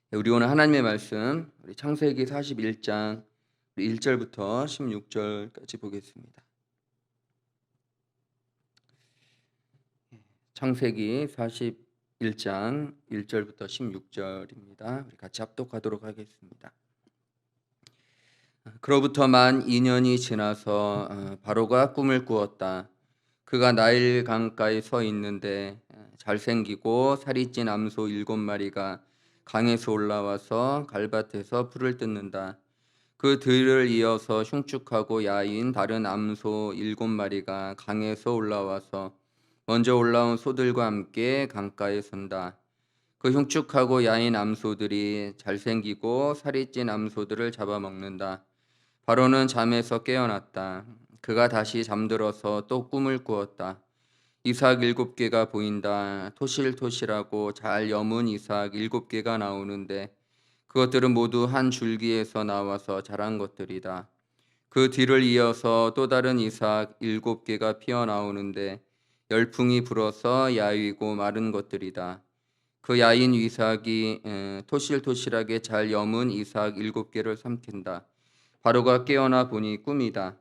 우리 오늘 하나님의 말씀 우리 창세기 41장 1절부터 16절까지 보겠습니다. 창세기 41장 1절부터 16절입니다. 우리 같이 합독하도록 하겠습니다. 그로부터 만 2년이 지나서 바로가 꿈을 꾸었다. 그가 나일 강가에 서 있는데 잘생기고 살이 찐 암소 7마리가 강에서 올라와서 갈밭에서 풀을 뜯는다. 그 들을 이어서 흉측하고 야인 다른 암소 7마리가 강에서 올라와서 먼저 올라온 소들과 함께 강가에 선다. 그 흉측하고 야인 암소들이 잘생기고 살이 찐 암소들을 잡아먹는다. 바로는 잠에서 깨어났다. 그가 다시 잠들어서 또 꿈을 꾸었다. 이삭 7개가 보인다. 토실토실하고 잘 여문 이삭 7개가 나오는데 그것들은 모두 한 줄기에서 나와서 자란 것들이다. 그 뒤를 이어서 또 다른 이삭 7개가 피어나오는데 열풍이 불어서 야위고 마른 것들이다. 그 야인 이삭이 토실토실하게 잘 여문 이삭 7개를 삼킨다. 바로가 깨어나 보니 꿈이다.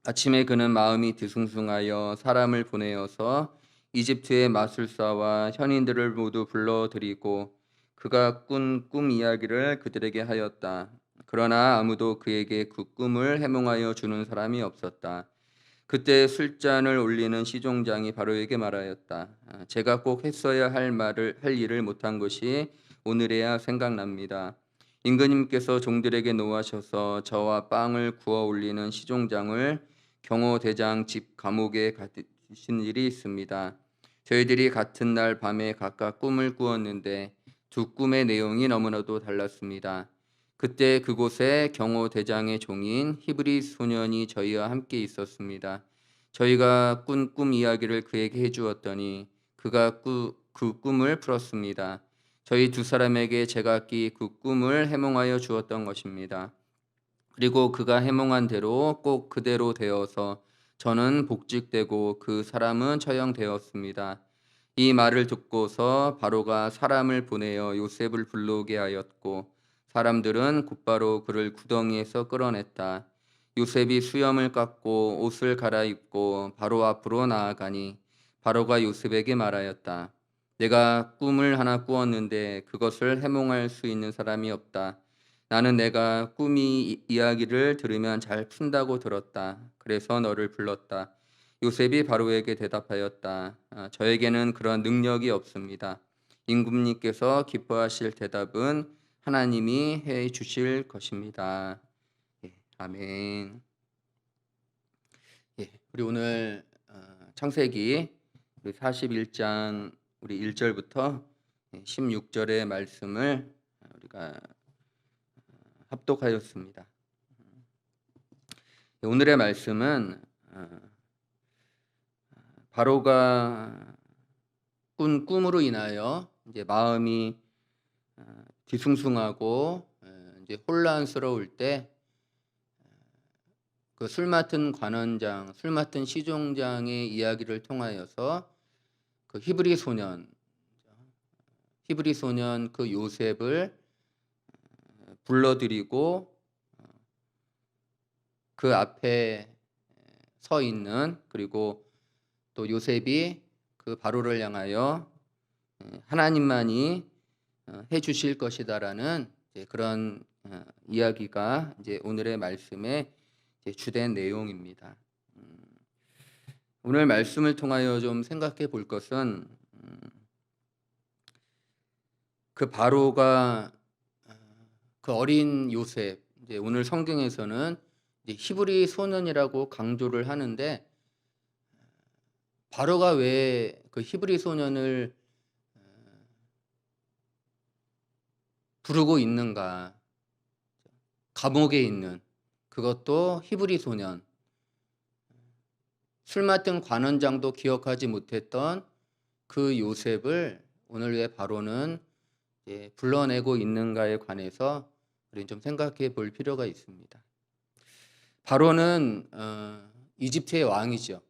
아침에 그는 마음이 뒤숭숭하여 사람을 보내어서 이집트의 마술사와 현인들을 모두 불러들이고 그가 꾼 꿈 이야기를 그들에게 하였다. 그러나 아무도 그에게 그 꿈을 해몽하여 주는 사람이 없었다. 그때 술잔을 올리는 시종장이 바로에게 말하였다. 제가 꼭 했어야 할 일을 못한 것이 오늘에야 생각납니다. 임금님께서 종들에게 노하셔서 저와 빵을 구워 올리는 시종장을 경호대장 집 감옥에 가두신 일이 있습니다. 저희들이 같은 날 밤에 각각 꿈을 꾸었는데 두 꿈의 내용이 너무나도 달랐습니다. 그때 그곳에 경호대장의 종인 히브리 소년이 저희와 함께 있었습니다. 저희가 꾼 꿈 이야기를 그에게 해주었더니 그가 그 꿈을 풀었습니다. 저희 두 사람에게 제각기 그 꿈을 해몽하여 주었던 것입니다. 그리고 그가 해몽한 대로 꼭 그대로 되어서 저는 복직되고 그 사람은 처형되었습니다. 이 말을 듣고서 바로가 사람을 보내어 요셉을 불러오게 하였고 사람들은 곧바로 그를 구덩이에서 끌어냈다. 요셉이 수염을 깎고 옷을 갈아입고 바로 앞으로 나아가니 바로가 요셉에게 말하였다. 내가 꿈을 하나 꾸었는데 그것을 해몽할 수 있는 사람이 없다. 나는 내가 꿈이 이야기를 들으면 잘 푼다고 들었다. 그래서 너를 불렀다. 요셉이 바로에게 대답하였다. 저에게는 그런 능력이 없습니다. 임금님께서 기뻐하실 대답은 하나님이 해 주실 것입니다. 예, 아멘. 예, 우리 오늘 창세기 우리 41장 우리 1절부터 16절의 말씀을 우리가 합독하였습니다. 오늘의 말씀은 바로가 꾼 꿈으로 인하여 이제 마음이 뒤숭숭하고 이제 혼란스러울 때 그 술 맡은 관원장, 술 맡은 시종장의 이야기를 통하여서 그 히브리 소년 그 요셉을 불러들이고 그 앞에 서 있는 그리고 또 요셉이 그 바로를 향하여 하나님만이 해 주실 것이다라는 그런 이야기가 이제 오늘의 말씀의 주된 내용입니다. 오늘 말씀을 통하여 좀 생각해 볼 것은 그 바로가 그 어린 요셉, 이제 오늘 성경에서는 이제 히브리 소년이라고 강조를 하는데 바로가 왜 그 히브리 소년을 부르고 있는가? 감옥에 있는 그것도 히브리 소년, 술 맡은 관원장도 기억하지 못했던 그 요셉을 오늘 왜 바로는 불러내고 있는가에 관해서 우리는 좀 생각해 볼 필요가 있습니다. 바로는 이집트의 왕이죠.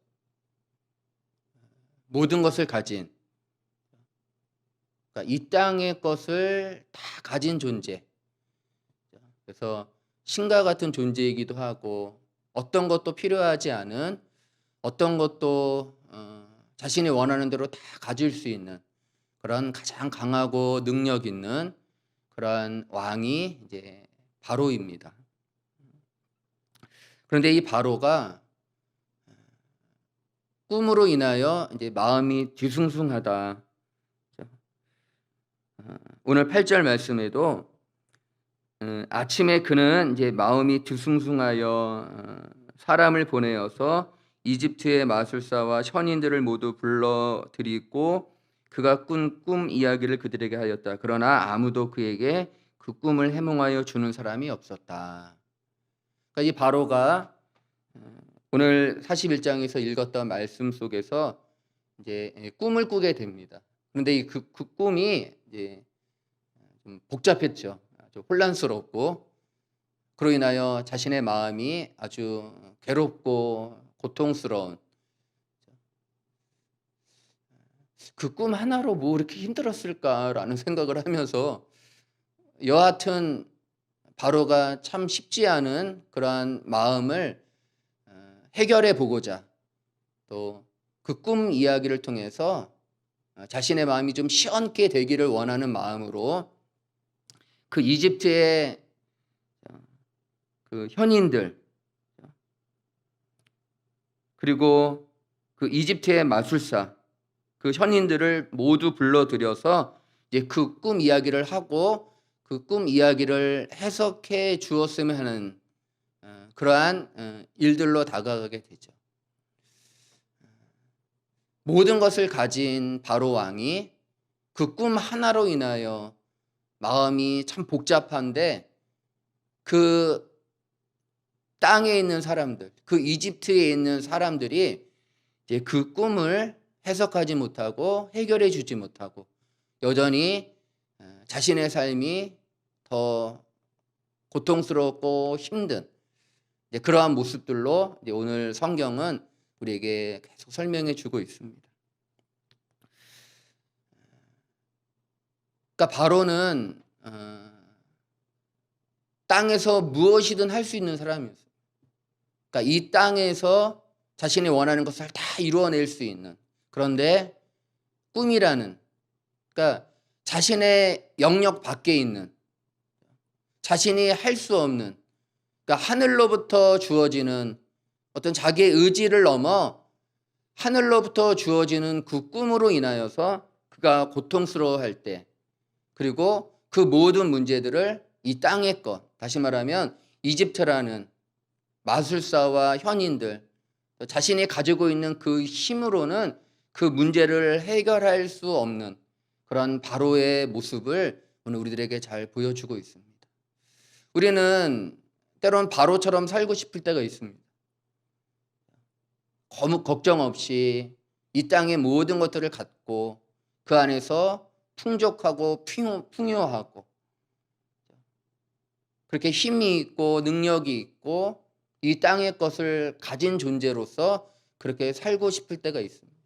모든 것을 가진, 그러니까 이 땅의 것을 다 가진 존재. 그래서 신과 같은 존재이기도 하고 어떤 것도 필요하지 않은 어떤 것도 자신이 원하는 대로 다 가질 수 있는 그런 가장 강하고 능력 있는 그러한 왕이 이제 바로입니다. 그런데 이 바로가 꿈으로 인하여 이제 마음이 뒤숭숭하다. 오늘 8절 말씀에도 아침에 그는 이제 마음이 뒤숭숭하여 사람을 보내어서 이집트의 마술사와 현인들을 모두 불러들이고 그가 꾼 꿈 이야기를 그들에게 하였다. 그러나 아무도 그에게 그 꿈을 해몽하여 주는 사람이 없었다. 그러니까 이 바로가 오늘 41장에서 읽었던 말씀 속에서 이제 꿈을 꾸게 됩니다. 그런데 그 꿈이 이제 좀 복잡했죠. 아주 혼란스럽고 그로 인하여 자신의 마음이 아주 괴롭고 고통스러운 그 꿈 하나로 뭐 이렇게 힘들었을까라는 생각을 하면서 여하튼 바로가 참 쉽지 않은 그러한 마음을 해결해 보고자 또 그 꿈 이야기를 통해서 자신의 마음이 좀 시원케 되기를 원하는 마음으로 그 이집트의 그 현인들 그리고 그 이집트의 마술사 그 현인들을 모두 불러들여서 이제 그 꿈 이야기를 하고 그 꿈 이야기를 해석해 주었으면 하는 그러한 일들로 다가가게 되죠. 모든 것을 가진 바로 왕이 그 꿈 하나로 인하여 마음이 참 복잡한데 그 땅에 있는 사람들, 그 이집트에 있는 사람들이 이제 그 꿈을 해석하지 못하고 해결해 주지 못하고 여전히 자신의 삶이 더 고통스럽고 힘든 그러한 모습들로 오늘 성경은 우리에게 계속 설명해 주고 있습니다. 그러니까 바로는 땅에서 무엇이든 할 수 있는 사람이었어요. 그러니까 이 땅에서 자신이 원하는 것을 다 이루어낼 수 있는 그런데 꿈이라는 그러니까 자신의 영역 밖에 있는 자신이 할 수 없는 그러니까 하늘로부터 주어지는 어떤 자기의 의지를 넘어 하늘로부터 주어지는 그 꿈으로 인하여서 그가 고통스러워할 때 그리고 그 모든 문제들을 이 땅의 것 다시 말하면 이집트라는 마술사와 현인들 자신이 가지고 있는 그 힘으로는 그 문제를 해결할 수 없는 그런 바로의 모습을 오늘 우리들에게 잘 보여주고 있습니다. 우리는 때론 바로처럼 살고 싶을 때가 있습니다. 걱정 없이 이 땅의 모든 것들을 갖고 그 안에서 풍족하고 풍요하고 그렇게 힘이 있고 능력이 있고 이 땅의 것을 가진 존재로서 그렇게 살고 싶을 때가 있습니다.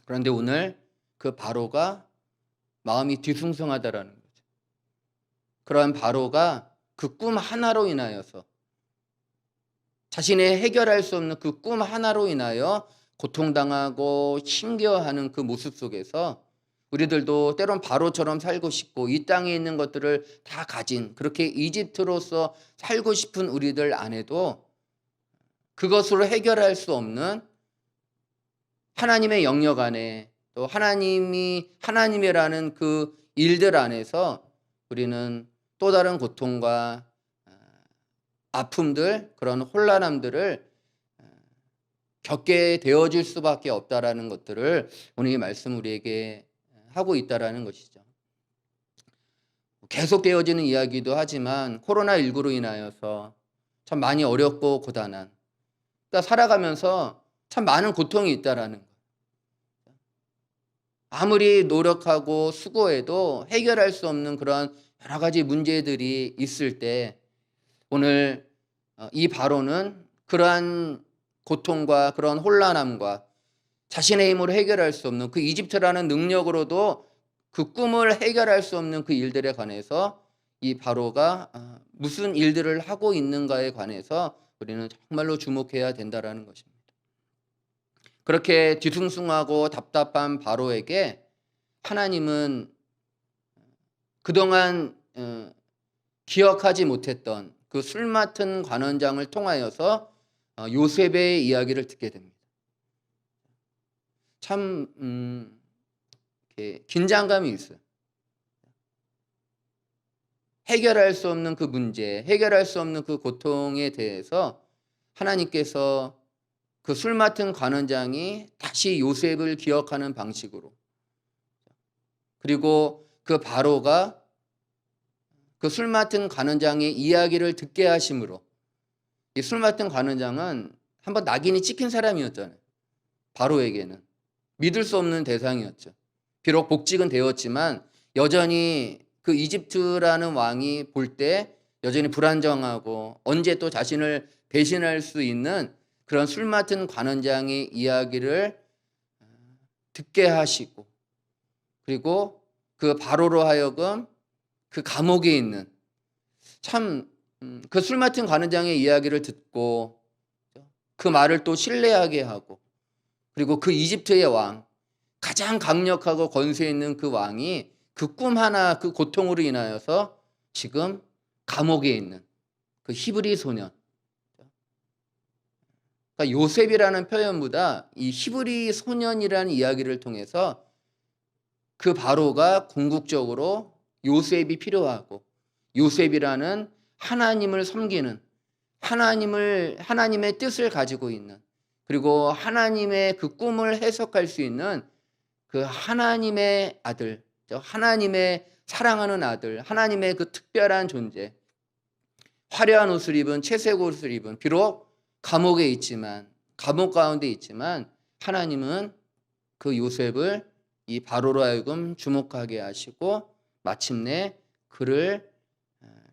그런데 오늘 그 바로가 마음이 뒤숭숭하다라는 거죠. 그러한 바로가 그 꿈 하나로 인하여서 자신이 해결할 수 없는 그 꿈 하나로 인하여 고통당하고 힘겨워하는 그 모습 속에서 우리들도 때론 바로처럼 살고 싶고 이 땅에 있는 것들을 다 가진 그렇게 이집트로서 살고 싶은 우리들 안에도 그것으로 해결할 수 없는 하나님의 영역 안에 또 하나님이라는 그 일들 안에서 우리는 또 다른 고통과 아픔들 그런 혼란함들을 겪게 되어질 수밖에 없다라는 것들을 오늘 이 말씀 우리에게 하고 있다라는 것이죠. 계속 되어지는 이야기도 하지만 코로나19로 인하여서 참 많이 어렵고 고단한 그러니까 살아가면서 참 많은 고통이 있다라는 것. 아무리 노력하고 수고해도 해결할 수 없는 그런 여러 가지 문제들이 있을 때 오늘 이 바로는 그러한 고통과 그런 혼란함과 자신의 힘으로 해결할 수 없는 그 이집트라는 능력으로도 그 꿈을 해결할 수 없는 그 일들에 관해서 이 바로가 무슨 일들을 하고 있는가에 관해서 우리는 정말로 주목해야 된다라는 것입니다. 그렇게 뒤숭숭하고 답답한 바로에게 하나님은 그동안 기억하지 못했던 그 술 맡은 관원장을 통하여서 요셉의 이야기를 듣게 됩니다. 참 이렇게 긴장감이 있어요. 해결할 수 없는 그 문제, 해결할 수 없는 그 고통에 대해서 하나님께서 그 술 맡은 관원장이 다시 요셉을 기억하는 방식으로, 그리고 그 바로가 그 술 맡은 관원장의 이야기를 듣게 하심으로, 이 술 맡은 관원장은 한번 낙인이 찍힌 사람이었잖아요. 바로에게는 믿을 수 없는 대상이었죠. 비록 복직은 되었지만 여전히 그 이집트라는 왕이 볼 때 여전히 불안정하고 언제 또 자신을 배신할 수 있는 그런 술 맡은 관원장의 이야기를 듣게 하시고, 그리고 그 바로로 하여금 그 감옥에 있는, 참 그 술 맡은 관원장의 이야기를 듣고 그 말을 또 신뢰하게 하고, 그리고 그 이집트의 왕, 가장 강력하고 권세 있는 그 왕이 그 꿈 하나, 그 고통으로 인하여서 지금 감옥에 있는 그 히브리 소년, 그러니까 요셉이라는 표현보다 이 히브리 소년이라는 이야기를 통해서 그 바로가 궁극적으로 요셉이 필요하고, 요셉이라는 하나님을 섬기는, 하나님의 뜻을 가지고 있는, 그리고 하나님의 그 꿈을 해석할 수 있는 그 하나님의 아들, 하나님의 사랑하는 아들, 하나님의 그 특별한 존재, 화려한 옷을 입은, 채색 옷을 입은, 비록 감옥에 있지만, 감옥 가운데 있지만 하나님은 그 요셉을 이 바로로 하여금 주목하게 하시고 마침내 그를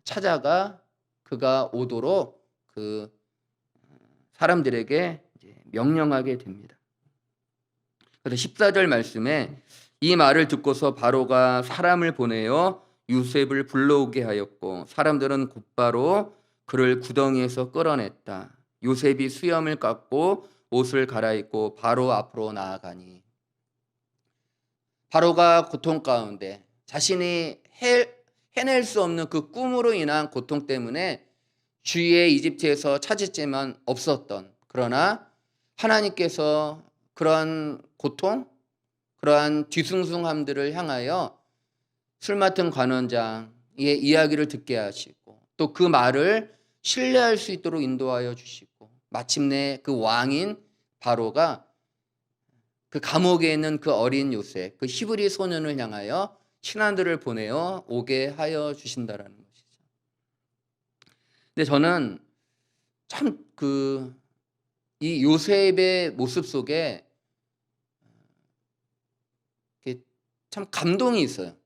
찾아가 그가 오도록 그 사람들에게 명령하게 됩니다. 그래서 14절 말씀에 이 말을 듣고서 바로가 사람을 보내어 요셉을 불러오게 하였고 사람들은 곧바로 그를 구덩이에서 끌어냈다. 요셉이 수염을 깎고 옷을 갈아입고 바로 앞으로 나아가니, 바로가 고통 가운데 자신이 해낼 수 없는 그 꿈으로 인한 고통 때문에 주위의 이집트에서 찾을 만 없었던, 그러나 하나님께서 그러한 고통, 그러한 뒤숭숭함들을 향하여 술 맡은 관원장의 이야기를 듣게 하시고 또 그 말을 신뢰할 수 있도록 인도하여 주시고, 마침내 그 왕인 바로가 그 감옥에 있는 그 어린 요셉, 그 히브리 소년을 향하여 신하들을 보내어 오게 하여 주신다라는 것이죠. 근데 저는 참 이 요셉의 모습 속에 참 감동이 있어요.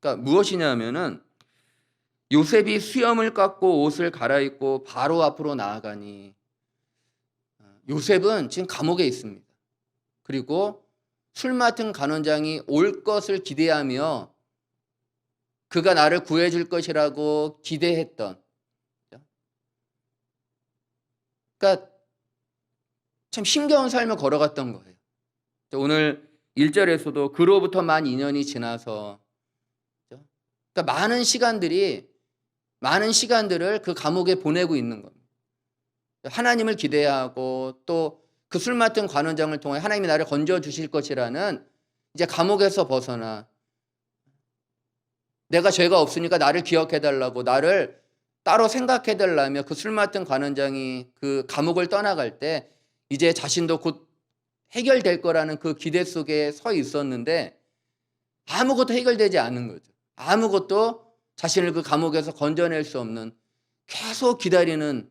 그러니까 무엇이냐면은 요셉이 수염을 깎고 옷을 갈아입고 바로 앞으로 나아가니, 요셉은 지금 감옥에 있습니다. 그리고 술 맡은 간원장이 올 것을 기대하며 그가 나를 구해줄 것이라고 기대했던, 그러니까 참 힘겨운 삶을 걸어갔던 거예요. 오늘 1절에서도 그로부터 만 2년이 지나서, 그러니까 많은 시간들을 그 감옥에 보내고 있는 겁니다. 하나님을 기대하고 또 그 술 맡은 관원장을 통해 하나님이 나를 건져 주실 것이라는, 이제 감옥에서 벗어나 내가 죄가 없으니까 나를 기억해 달라고, 나를 따로 생각해 달라며 그 술 맡은 관원장이 그 감옥을 떠나갈 때 이제 자신도 곧 해결될 거라는 그 기대 속에 서 있었는데 아무것도 해결되지 않은 거죠. 아무것도 자신을 그 감옥에서 건져낼 수 없는, 계속 기다리는,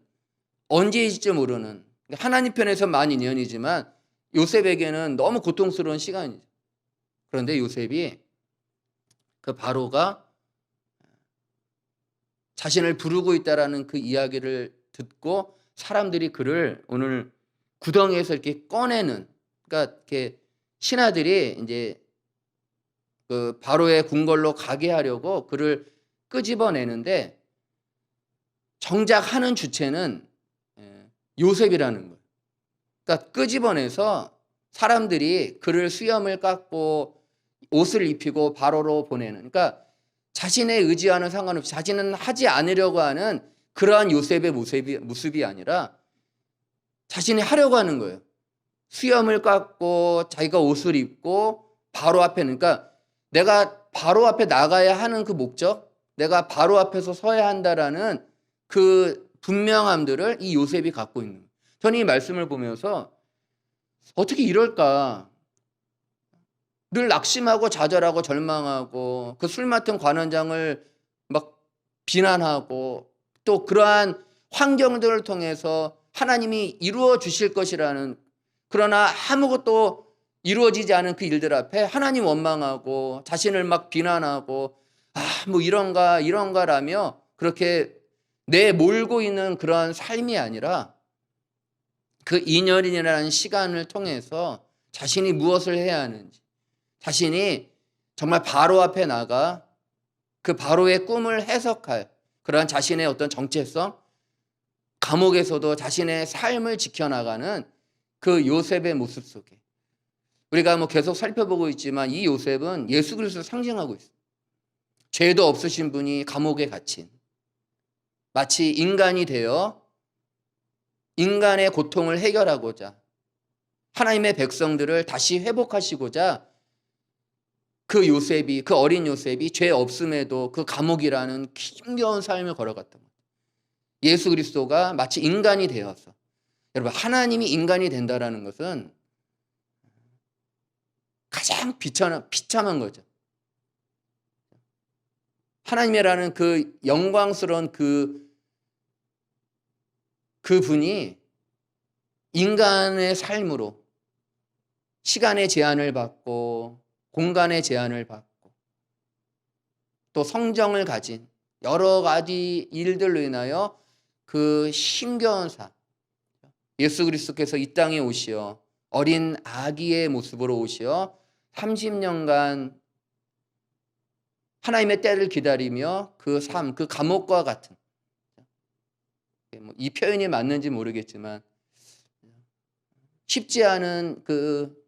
언제일지 모르는, 하나님 편에서 만 2년이지만 요셉에게는 너무 고통스러운 시간이죠. 그런데 요셉이 그 바로가 자신을 부르고 있다라는 그 이야기를 듣고 사람들이 그를 오늘 구덩이에서 이렇게 꺼내는, 그러니까 이렇게 신하들이 이제 그 바로의 궁궐로 가게 하려고 그를 끄집어내는데 정작 하는 주체는 요셉이라는 거예요. 그러니까 끄집어내서 사람들이 그를 수염을 깎고 옷을 입히고 바로로 보내는, 그러니까 자신의 의지와는 상관없이 자신은 하지 않으려고 하는 그러한 요셉의 모습이 아니라 자신이 하려고 하는 거예요. 수염을 깎고 자기가 옷을 입고 바로 앞에, 그러니까 내가 바로 앞에 나가야 하는 그 목적, 내가 바로 앞에서 서야 한다라는 그 분명함들을 이 요셉이 갖고 있는 거예요. 저는 이 말씀을 보면서 어떻게 이럴까? 늘 낙심하고 좌절하고 절망하고 그 술 맡은 관원장을 막 비난하고 또 그러한 환경들을 통해서 하나님이 이루어 주실 것이라는, 그러나 아무것도 이루어지지 않은 그 일들 앞에 하나님 원망하고 자신을 막 비난하고 뭐 이런가라며 그렇게 내몰고 있는 그러한 삶이 아니라 그 2년이라는 시간을 통해서 자신이 무엇을 해야 하는지, 자신이 정말 바로 앞에 나가 그 바로의 꿈을 해석할 그러한 자신의 어떤 정체성, 감옥에서도 자신의 삶을 지켜나가는 그 요셉의 모습 속에 우리가 뭐 계속 살펴보고 있지만 이 요셉은 예수 그리스도를 상징하고 있어요. 죄도 없으신 분이 감옥에 갇힌, 마치 인간이 되어 인간의 고통을 해결하고자 하나님의 백성들을 다시 회복하시고자 그 요셉이, 그 어린 요셉이 죄 없음에도 그 감옥이라는 힘겨운 삶을 걸어갔던 거예요. 예수 그리스도가 마치 인간이 되어서, 여러분 하나님이 인간이 된다라는 것은 가장 비참한 거죠. 하나님이라는 그 영광스러운 그분이 인간의 삶으로 시간의 제한을 받고 공간의 제한을 받고 또 성정을 가진 여러 가지 일들로 인하여 그 힘겨운 삶, 예수 그리스도께서 이 땅에 오시어 어린 아기의 모습으로 오시어 30년간 하나님의 때를 기다리며 그 삶, 그 감옥과 같은, 이 표현이 맞는지 모르겠지만 쉽지 않은 그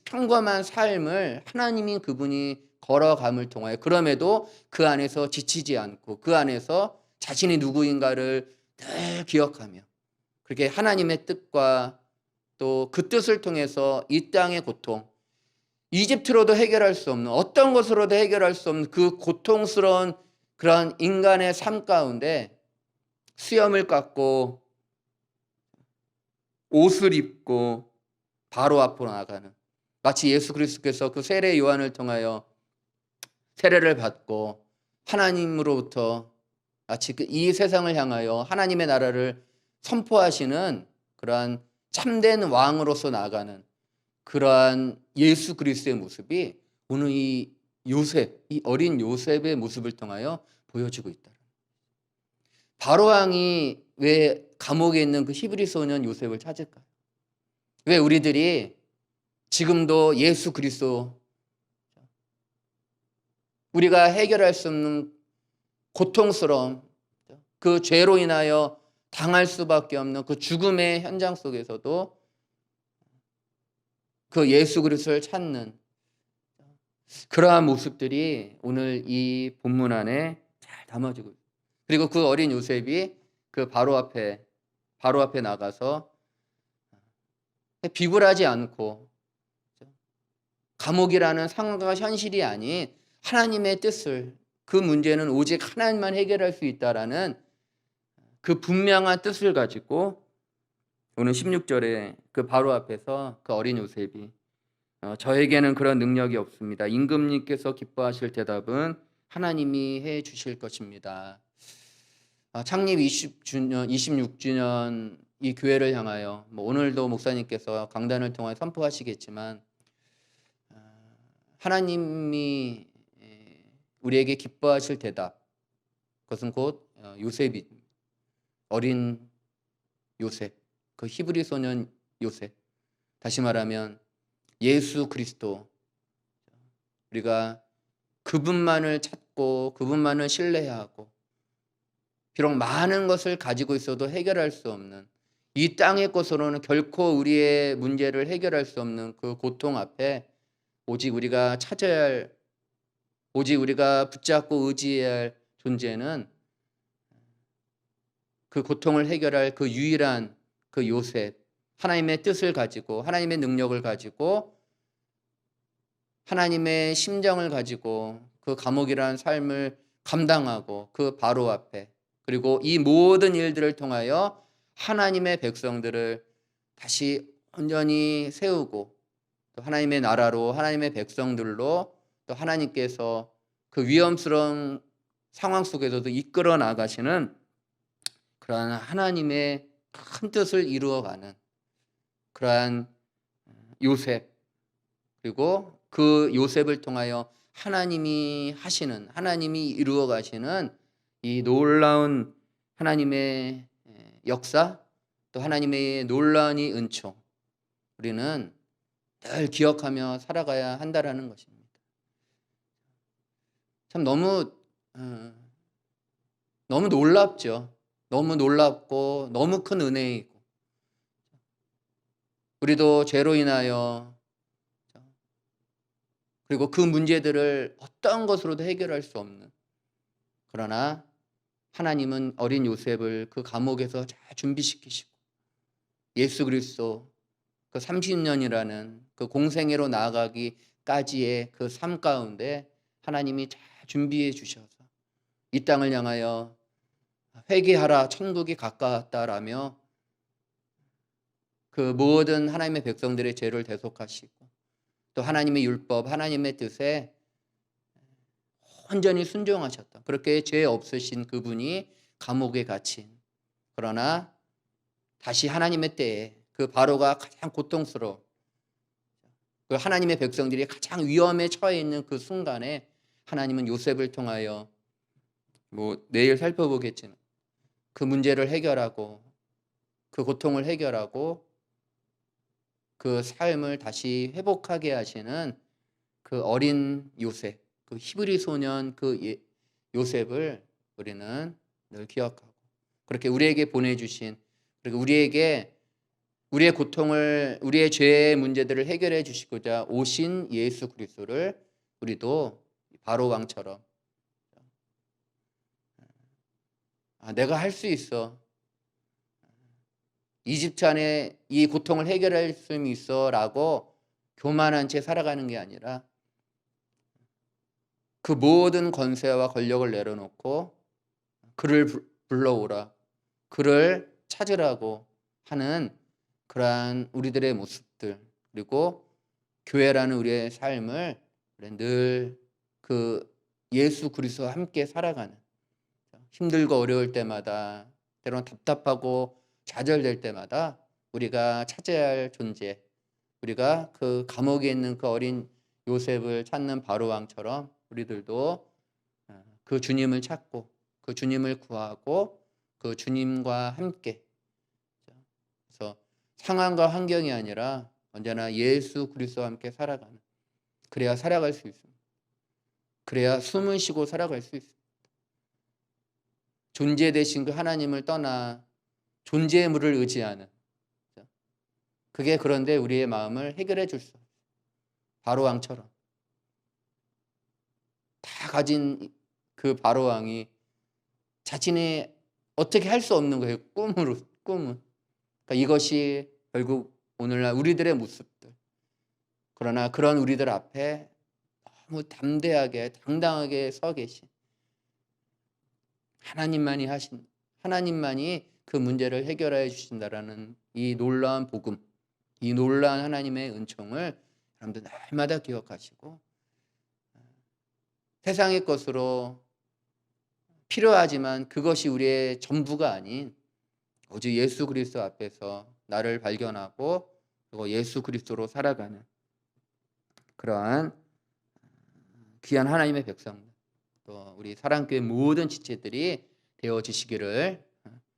평범한 삶을 하나님이 그분이 걸어감을 통하여, 그럼에도 그 안에서 지치지 않고 그 안에서 자신이 누구인가를 늘 기억하며 그렇게 하나님의 뜻과 또 그 뜻을 통해서 이 땅의 고통, 이집트로도 해결할 수 없는, 어떤 것으로도 해결할 수 없는 그 고통스러운 그런 인간의 삶 가운데 수염을 깎고 옷을 입고 바로 앞으로 나가는, 마치 예수 그리스도께서 그 세례 요한을 통하여 세례를 받고 하나님으로부터 마치 이 세상을 향하여 하나님의 나라를 선포하시는 그러한 참된 왕으로서 나아가는 그러한 예수 그리스도의 모습이 오늘 이 요셉, 이 어린 요셉의 모습을 통하여 보여지고 있다. 바로 왕이 왜 감옥에 있는 그 히브리 소년 요셉을 찾을까요? 왜 우리들이 지금도 예수 그리스도, 우리가 해결할 수 없는 고통스러움, 그 죄로 인하여 당할 수밖에 없는 그 죽음의 현장 속에서도 그 예수 그리스도를 찾는 그러한 모습들이 오늘 이 본문 안에 잘 담아지고 있습니다. 그리고 그 어린 요셉이 그 바로 앞에 나가서 비굴하지 않고 감옥이라는 상황과 현실이 아닌 하나님의 뜻을, 그 문제는 오직 하나님만 해결할 수 있다라는 그 분명한 뜻을 가지고 오늘 16절에 그 바로 앞에서 그 어린 요셉이 저에게는 그런 능력이 없습니다. 임금님께서 기뻐하실 대답은 하나님이 해 주실 것입니다. 창립 26주년 이 교회를 향하여 오늘도 목사님께서 강단을 통해 선포하시겠지만 하나님이 우리에게 기뻐하실 대답, 그것은 곧 요셉이, 어린 요셉, 그 히브리 소년 요셉, 다시 말하면 예수 그리스도, 우리가 그분만을 찾고 그분만을 신뢰하고 비록 많은 것을 가지고 있어도 해결할 수 없는 이 땅의 것으로는 결코 우리의 문제를 해결할 수 없는 그 고통 앞에 오직 우리가 찾아야 할, 오직 우리가 붙잡고 의지해야 할 존재는 그 고통을 해결할 그 유일한 그 요셉, 하나님의 뜻을 가지고 하나님의 능력을 가지고 하나님의 심정을 가지고 그 감옥이라는 삶을 감당하고 그 바로 앞에 그리고 이 모든 일들을 통하여 하나님의 백성들을 다시 온전히 세우고 또 하나님의 나라로 하나님의 백성들로 또 하나님께서 그 위험스러운 상황 속에서도 이끌어 나가시는 그러한 하나님의 큰 뜻을 이루어가는 그러한 요셉 그리고 그 요셉을 통하여 하나님이 하시는 하나님이 이루어 가시는 이 놀라운 하나님의 역사 또 하나님의 놀라운 이 은총 우리는 늘 기억하며 살아가야 한다라는 것입니다. 참 너무 놀랍죠. 너무 놀랍고 너무 큰 은혜이고 우리도 죄로 인하여 그리고 그 문제들을 어떤 것으로도 해결할 수 없는 그러나 하나님은 어린 요셉을 그 감옥에서 잘 준비시키시고 예수 그리스도 그 30년이라는 그 공생애로 나아가기까지의 그 삶 가운데 하나님이 잘 준비해 주셔서 이 땅을 향하여 회개하라 천국이 가까웠다라며 그 모든 하나님의 백성들의 죄를 대속하시고 또 하나님의 율법 하나님의 뜻에 온전히 순종하셨다. 그렇게 죄 없으신 그분이 감옥에 갇힌 그러나 다시 하나님의 때에 그 바로가 가장 고통스러워 그 하나님의 백성들이 가장 위험에 처해 있는 그 순간에 하나님은 요셉을 통하여 내일 살펴보겠지만 그 문제를 해결하고 그 고통을 해결하고 그 삶을 다시 회복하게 하시는 그 어린 요셉 그 히브리 소년 그 요셉을 우리는 늘 기억하고 그렇게 우리에게 보내주신 그리고 우리에게 우리의 고통을 우리의 죄의 문제들을 해결해 주시고자 오신 예수 그리스도를 우리도 바로 왕처럼 내가 할 수 있어 이집트 안에 이 고통을 해결할 수 있어라고 교만한 채 살아가는 게 아니라 그 모든 권세와 권력을 내려놓고 그를 불러오라 그를 찾으라고 하는 그러한 우리들의 모습들 그리고 교회라는 우리의 삶을 늘 그 예수 그리스도와 함께 살아가는 힘들고 어려울 때마다 때로는 답답하고 좌절될 때마다 우리가 찾아야 할 존재 우리가 그 감옥에 있는 그 어린 요셉을 찾는 바로왕처럼 우리들도 그 주님을 찾고 그 주님을 구하고 그 주님과 함께 그래서 상황과 환경이 아니라 언제나 예수 그리스도와 함께 살아가는 그래야 살아갈 수 있습니다. 그래야 숨을 쉬고 살아갈 수 있습니다. 존재 되신 그 하나님을 떠나 존재의 물을 의지하는 그게 그런데 우리의 마음을 해결해 줄 수 없어요. 바로왕처럼 다 가진 그 바로왕이 자신이 어떻게 할 수 없는 거예요. 꿈은 그러니까 이것이 결국 오늘날 우리들의 모습들 그러나 그런 우리들 앞에 너무 담대하게 당당하게 서 계신 하나님만이 그 문제를 해결해 주신다라는 이 놀라운 복음 이 놀라운 하나님의 은총을 여러분들 날마다 기억하시고 세상의 것으로 필요하지만 그것이 우리의 전부가 아닌 오직 예수 그리스도 앞에서 나를 발견하고 그리고 예수 그리스도로 살아가는 그러한 귀한 하나님의 백성들 또 우리 사랑교회 모든 지체들이 되어지시기를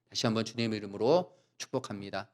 다시 한번 주님의 이름으로 축복합니다.